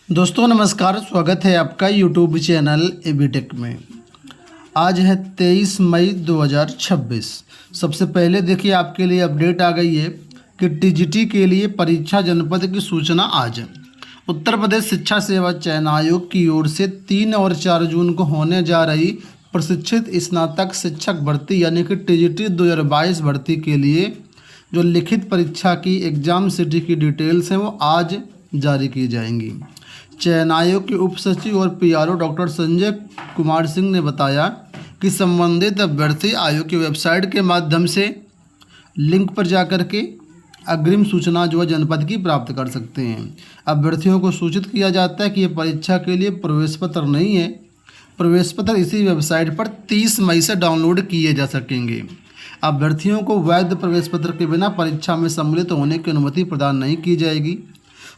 दोस्तों नमस्कार, स्वागत है आपका यूट्यूब चैनल एबीटेक में। आज है 23 मई 2026। सबसे पहले देखिए आपके लिए अपडेट आ गई है कि टीजीटी के लिए परीक्षा जनपद की सूचना आज। उत्तर प्रदेश शिक्षा सेवा चयन आयोग की ओर से 3 और 4 जून को होने जा रही प्रशिक्षित स्नातक शिक्षक भर्ती यानी कि टीजीटी 2022 भर्ती के लिए जो लिखित परीक्षा की एग्ज़ाम सिटी की डिटेल्स हैं वो आज जारी की जाएंगी। चयन आयोग के उप सचिव और पीआरओ डॉक्टर संजय कुमार सिंह ने बताया कि संबंधित अभ्यर्थी आयोग की वेबसाइट के माध्यम से लिंक पर जाकर के अग्रिम सूचना जो है जनपद की प्राप्त कर सकते हैं। अभ्यर्थियों को सूचित किया जाता है कि ये परीक्षा के लिए प्रवेश पत्र नहीं है। प्रवेश पत्र इसी वेबसाइट पर 30 मई से डाउनलोड किए जा सकेंगे। अभ्यर्थियों को वैध प्रवेश पत्र के बिना परीक्षा में सम्मिलित होने की अनुमति प्रदान नहीं की जाएगी।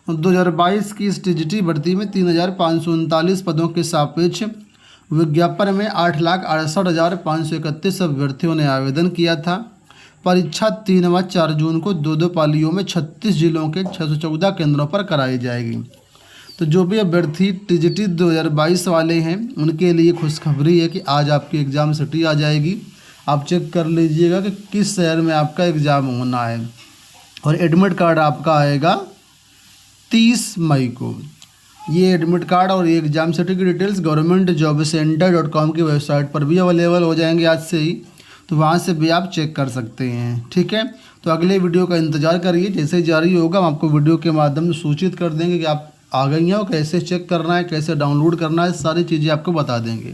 2022 की इस टीजीटी भर्ती में 3,539 पदों के सापेक्ष विज्ञापन में 8,68,531 अभ्यर्थियों ने आवेदन किया था। परीक्षा 3 व 4 जून को दो पालियों में 36 जिलों के 614 केंद्रों पर कराई जाएगी। तो जो भी अभ्यर्थी टीजीटी 2022 वाले हैं उनके लिए खुशखबरी है कि आज आपकी एग्ज़ाम सिटी आ जाएगी। आप चेक कर लीजिएगा कि किस शहर में आपका एग्ज़ाम होना है और एडमिट कार्ड आपका आएगा 30 मई को। ये एडमिट कार्ड और ये एग्ज़ाम सिटी की डिटेल्स governmentjobcenter.com की वेबसाइट पर भी अवेलेबल हो जाएंगे आज से ही, तो वहाँ से भी आप चेक कर सकते हैं। ठीक है, तो अगले वीडियो का इंतज़ार करिए। जैसे ही जारी होगा हम आपको वीडियो के माध्यम से सूचित कर देंगे कि आप आ गई हैं और कैसे चेक करना है, कैसे डाउनलोड करना है, सारी चीज़ें आपको बता देंगे।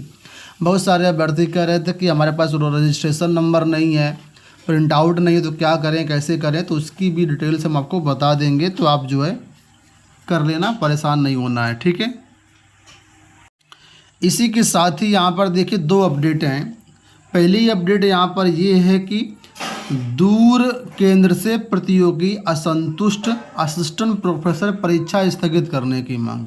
बहुत सारे अभ्यर्थी कह रहे थे कि हमारे पास रजिस्ट्रेशन नंबर नहीं है, प्रिंट आउट नहीं है, तो क्या करें, कैसे करें, तो उसकी भी डिटेल्स हम आपको बता देंगे। तो आप जो है कर लेना, परेशान नहीं होना है। ठीक है, इसी के साथ ही यहाँ पर देखिए 2 अपडेट हैं। पहली अपडेट यहाँ पर ये है कि दूर केंद्र से प्रतियोगी असंतुष्ट असिस्टेंट प्रोफेसर परीक्षा स्थगित करने की मांग।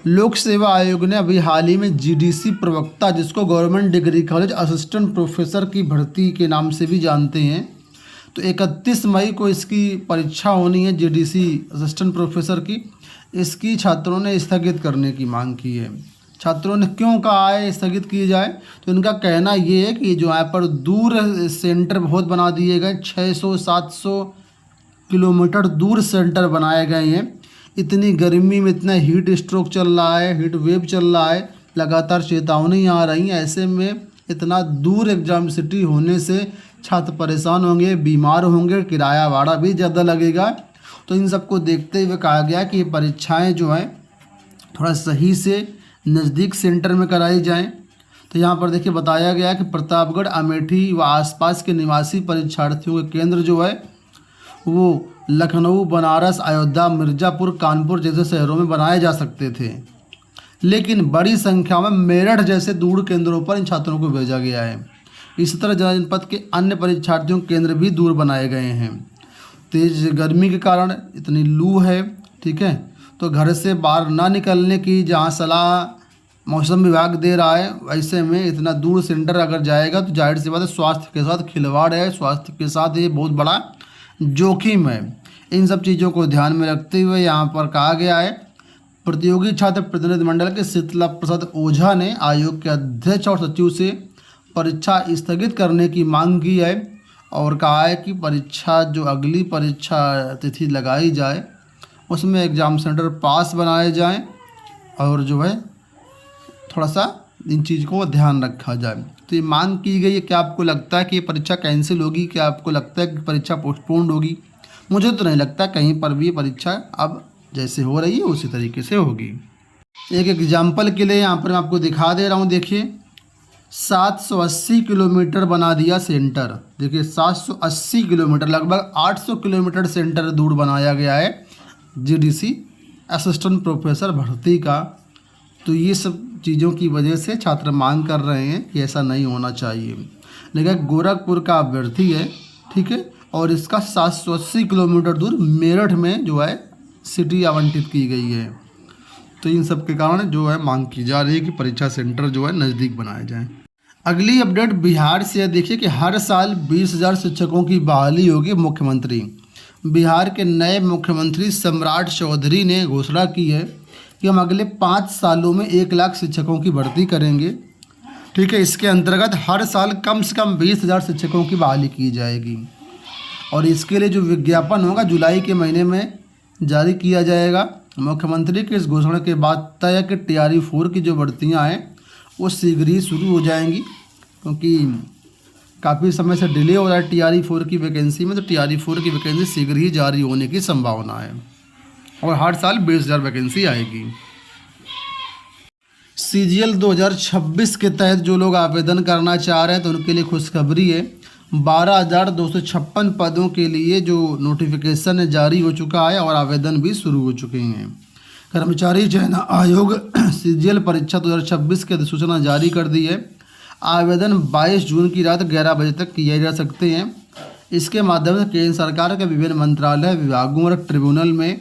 लोक सेवा आयोग ने अभी हाल ही में जीडीसी प्रवक्ता, जिसको government degree college assistant professor की भर्ती के नाम से भी जानते हैं, तो 31 मई को इसकी परीक्षा होनी है जीडीसी असिस्टेंट प्रोफेसर की। इसकी छात्रों ने स्थगित करने की मांग की है। छात्रों ने क्यों कहा है स्थगित की जाए, तो इनका कहना ये है कि जो यहाँ पर दूर सेंटर बहुत बना दिए गए, 600-700 किलोमीटर दूर सेंटर बनाए गए हैं। इतनी गर्मी में इतना हीट स्ट्रोक चल रहा है, हीट वेव चल रहा है, लगातार चेतावनी आ रही है। ऐसे में इतना दूर एग्जाम सिटी होने से छात्र परेशान होंगे, बीमार होंगे, किराया भाड़ा भी ज़्यादा लगेगा। तो इन सबको देखते हुए कहा गया कि ये परीक्षाएं जो हैं थोड़ा सही से नज़दीक सेंटर में कराई जाएं। तो यहाँ पर देखिए बताया गया कि प्रतापगढ़, अमेठी व आसपास के निवासी परीक्षार्थियों के केंद्र जो है वो लखनऊ, बनारस, अयोध्या, मिर्ज़ापुर, कानपुर जैसे शहरों में बनाए जा सकते थे, लेकिन बड़ी संख्या में मेरठ जैसे दूर केंद्रों पर इन छात्रों को भेजा गया है। इसी तरह जनपद के अन्य परीक्षार्थियों के केंद्र भी दूर बनाए गए हैं। तेज़ गर्मी के कारण इतनी लू है, ठीक है, तो घर से बाहर ना निकलने की जहाँ सलाह मौसम विभाग दे रहा है, वैसे में इतना दूर सेंटर अगर जाएगा तो जाहिर सी बात है स्वास्थ्य के साथ खिलवाड़ है, स्वास्थ्य के साथ ये बहुत बड़ा जोखिम है। इन सब चीज़ों को ध्यान में रखते हुए यहाँ पर कहा गया है। प्रतियोगी छात्र प्रतिनिधिमंडल के शीतला प्रसाद ओझा ने आयोग के अध्यक्ष और सचिव से परीक्षा स्थगित करने की मांग की है और कहा है कि परीक्षा जो अगली परीक्षा तिथि लगाई जाए उसमें एग्ज़ाम सेंटर पास बनाए जाएं और जो है थोड़ा सा इन चीज़ को ध्यान रखा जाए। तो ये मांग की गई है। क्या आपको लगता है कि ये परीक्षा कैंसिल होगी? क्या आपको लगता है कि परीक्षा पोस्टपोन्ड होगी? मुझे तो नहीं लगता कहीं पर भी परीक्षा अब जैसे हो रही है उसी तरीके से होगी। एक एग्जाम्पल के लिए यहाँ पर मैं आपको दिखा दे रहा हूँ। देखिए 780 किलोमीटर बना दिया सेंटर। देखिए 780 किलोमीटर, लगभग 800 किलोमीटर सेंटर दूर बनाया गया है जीडीसी असिस्टेंट प्रोफेसर भर्ती का। तो ये सब चीज़ों की वजह से छात्र मांग कर रहे हैं कि ऐसा नहीं होना चाहिए। लेकिन गोरखपुर का अभ्यर्थी है, ठीक है, और इसका 780 किलोमीटर दूर मेरठ में जो है सिटी आवंटित की गई है। तो इन सब के कारण जो है मांग की जा रही है कि परीक्षा सेंटर जो है नज़दीक बनाए जाएं। अगली अपडेट बिहार से है। देखिए कि हर साल 20,000 शिक्षकों की बहाली होगी। मुख्यमंत्री बिहार के नए मुख्यमंत्री सम्राट चौधरी ने घोषणा की है कि हम अगले 5 सालों में 1 लाख शिक्षकों की भर्ती करेंगे। ठीक है, इसके अंतर्गत हर साल कम से कम 20,000 शिक्षकों की बहाली की जाएगी और इसके लिए जो विज्ञापन होगा जुलाई के महीने में जारी किया जाएगा। मुख्यमंत्री की इस घोषणा के बाद तय है कि TRE 4 की जो भर्तियाँ हैं वो शीघ्र ही शुरू हो जाएंगी, क्योंकि काफ़ी समय से डिले हो रहा है TRE 4 की वैकेंसी में, तो TRE 4 की वैकेंसी शीघ्र ही जारी होने की संभावना है और हर साल 20,000 वैकेंसी आएगी। CGL 2026 के तहत जो लोग आवेदन करना चाह रहे हैं तो उनके लिए खुशखबरी है। 12,256 पदों के लिए जो नोटिफिकेशन जारी हो चुका है और आवेदन भी शुरू हो चुके हैं। कर्मचारी चयन आयोग CGL परीक्षा 2026 की अधिसूचना जारी कर दी है। आवेदन 22 जून की रात 11 बजे तक किए जा सकते हैं। इसके माध्यम से केंद्र सरकार के विभिन्न मंत्रालय, विभागों और ट्रिब्यूनल में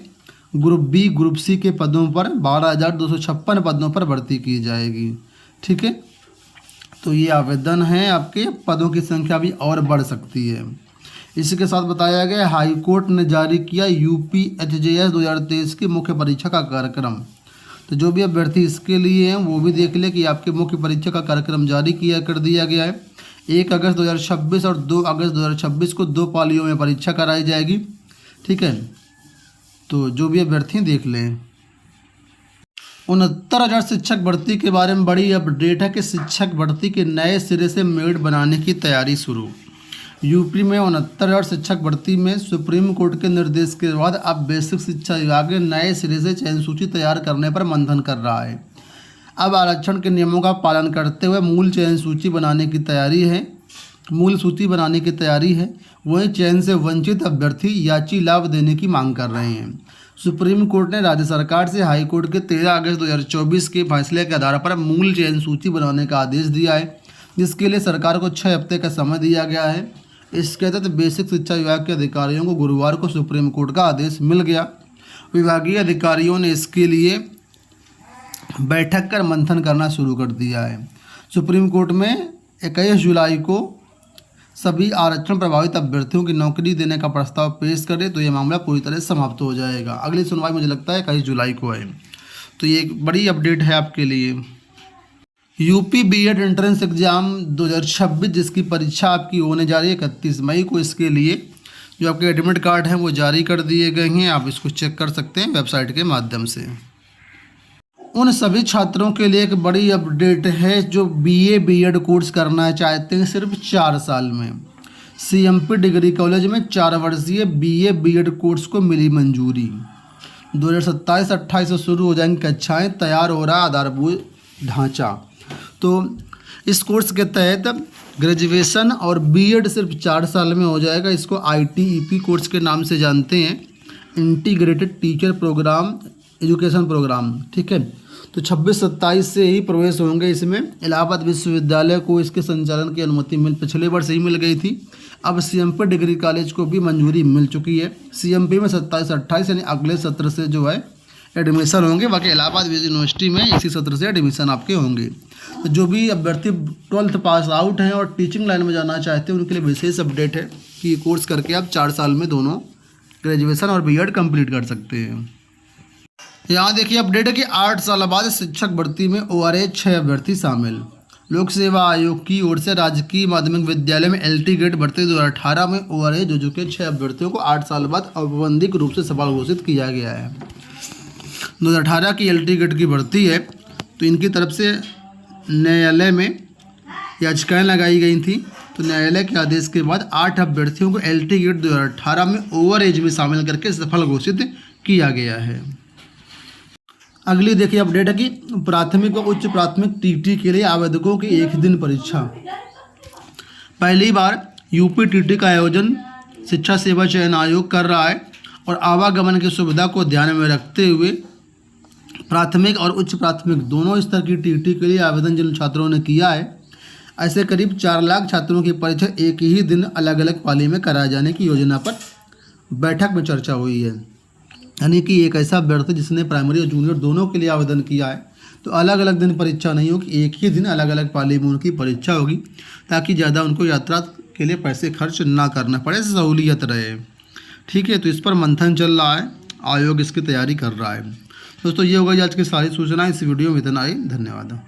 ग्रुप बी, ग्रुप सी के पदों पर 12,256 पदों पर भर्ती की जाएगी। ठीक है, तो ये आवेदन है, आपके पदों की संख्या भी और बढ़ सकती है। इसी के साथ बताया गया हाई कोर्ट ने जारी किया UPHJS 2023 की मुख्य परीक्षा का कार्यक्रम। तो जो भी अभ्यर्थी इसके लिए हैं वो भी देख ले कि आपके मुख्य परीक्षा का कार्यक्रम जारी कर दिया गया है। 1 अगस्त 2026 और 2 अगस्त 2026 को 2 पालियों में परीक्षा कराई जाएगी। ठीक है, तो जो भी अभ्यर्थी देख लें। 69,000 शिक्षक भर्ती के बारे में बड़ी अपडेट है कि शिक्षक भर्ती के नए सिरे से मेरिट बनाने की तैयारी शुरू। यूपी में 69,000 शिक्षक भर्ती में सुप्रीम कोर्ट के निर्देश के बाद अब बेसिक शिक्षा विभाग नए सिरे से चयन सूची तैयार करने पर मंथन कर रहा है। अब आरक्षण के नियमों का पालन करते हुए मूल सूची बनाने की तैयारी है। वहीं चयन से वंचित अभ्यर्थी याची लाभ देने की मांग कर रहे हैं। सुप्रीम कोर्ट ने राज्य सरकार से हाई कोर्ट के 13 अगस्त 2024 के फैसले के आधार पर मूल चयन सूची बनाने का आदेश दिया है, जिसके लिए सरकार को 6 हफ्ते का समय दिया गया है। इसके तहत बेसिक शिक्षा विभाग के अधिकारियों को गुरुवार को सुप्रीम कोर्ट का आदेश मिल गया। विभागीय अधिकारियों ने इसके लिए बैठक कर मंथन करना शुरू कर दिया है। सुप्रीम कोर्ट में 21 जुलाई को सभी आरक्षण प्रभावित अभ्यर्थियों की नौकरी देने का प्रस्ताव पेश करे तो ये मामला पूरी तरह समाप्त हो जाएगा। अगली सुनवाई मुझे लगता है 21 जुलाई को है। तो ये एक बड़ी अपडेट है आपके लिए। यूपी बीएड एंट्रेंस एग्ज़ाम 2026 जिसकी परीक्षा आपकी होने जा रही है 31 मई को, इसके लिए जो आपके एडमिट कार्ड हैं वो जारी कर दिए गए हैं। आप इसको चेक कर सकते हैं वेबसाइट के माध्यम से। उन सभी छात्रों के लिए एक बड़ी अपडेट है जो BA BEd कोर्स करना चाहते हैं सिर्फ 4 साल में। CMP डिग्री कॉलेज में 4 वर्षीय BA BEd कोर्स को मिली मंजूरी। 2027-28 से शुरू हो जाएंगी कक्षाएं, तैयार हो रहा आधारभूत ढांचा। तो इस कोर्स के तहत ग्रेजुएशन और BEd सिर्फ 4 साल में हो जाएगा। इसको ITEP कोर्स के नाम से जानते हैं, integrated teacher programme education programme. ठीक है, तो 26-27 से ही प्रवेश होंगे इसमें। इलाहाबाद विश्वविद्यालय को इसके संचालन की अनुमति पिछले वर्ष ही मिल गई थी। अब CMP डिग्री कॉलेज को भी मंजूरी मिल चुकी है। CMP में 27-28 यानी अगले सत्र से जो है एडमिशन होंगे। बाकी इलाहाबाद यूनिवर्सिटी में इसी सत्र से एडमिशन आपके होंगे। तो जो भी अभ्यर्थी 12th पास आउट हैं और टीचिंग लाइन में जाना चाहते हैं उनके लिए विशेष अपडेट है कि ये कोर्स करके आप 4 साल में दोनों ग्रेजुएशन और BEd कंप्लीट कर सकते हैं। यहाँ देखिए अपडेट है कि 8 साल बाद शिक्षक भर्ती में ORA 6 अभ्यर्थी शामिल। लोक सेवा आयोग की ओर से राजकीय माध्यमिक विद्यालय में LT ग्रेड भर्ती 2018 में ORA जो के 6 अभ्यर्थियों को 8 साल बाद औपबंधिक रूप से सफल घोषित किया गया है। 2018 की LT ग्रेड की भर्ती है, तो इनकी तरफ से न्यायालय में याचिकाएं लगाई गई थी। तो न्यायालय के आदेश के बाद 8 अभ्यर्थियों को LT ग्रेड 2018 में ओवर एज में शामिल करके सफल घोषित किया गया है। अगली देखिए अपडेट है कि प्राथमिक व उच्च प्राथमिक TT के लिए आवेदकों की 1 दिन परीक्षा। पहली बार UP TT का आयोजन शिक्षा सेवा चयन आयोग कर रहा है और आवागमन की सुविधा को ध्यान में रखते हुए प्राथमिक और उच्च प्राथमिक दोनों स्तर की TT के लिए आवेदन जिन छात्रों ने किया है, ऐसे करीब 4 लाख छात्रों की परीक्षा एक ही दिन अलग अलग पाली में कराए जाने की योजना पर बैठक में चर्चा हुई है। यानी कि एक ऐसा अभ्यर्थी जिसने प्राइमरी और जूनियर दोनों के लिए आवेदन किया है, तो अलग अलग दिन परीक्षा नहीं होगी, एक ही दिन अलग अलग पाली में उनकी परीक्षा होगी, ताकि ज़्यादा उनको यात्रा के लिए पैसे खर्च ना करना पड़े, सहूलियत रहे। ठीक है, तो इस पर मंथन चल रहा है, आयोग इसकी तैयारी कर रहा है। दोस्तों ये होगा आज की सारी सूचना, इस वीडियो में इतना ही, धन्यवाद।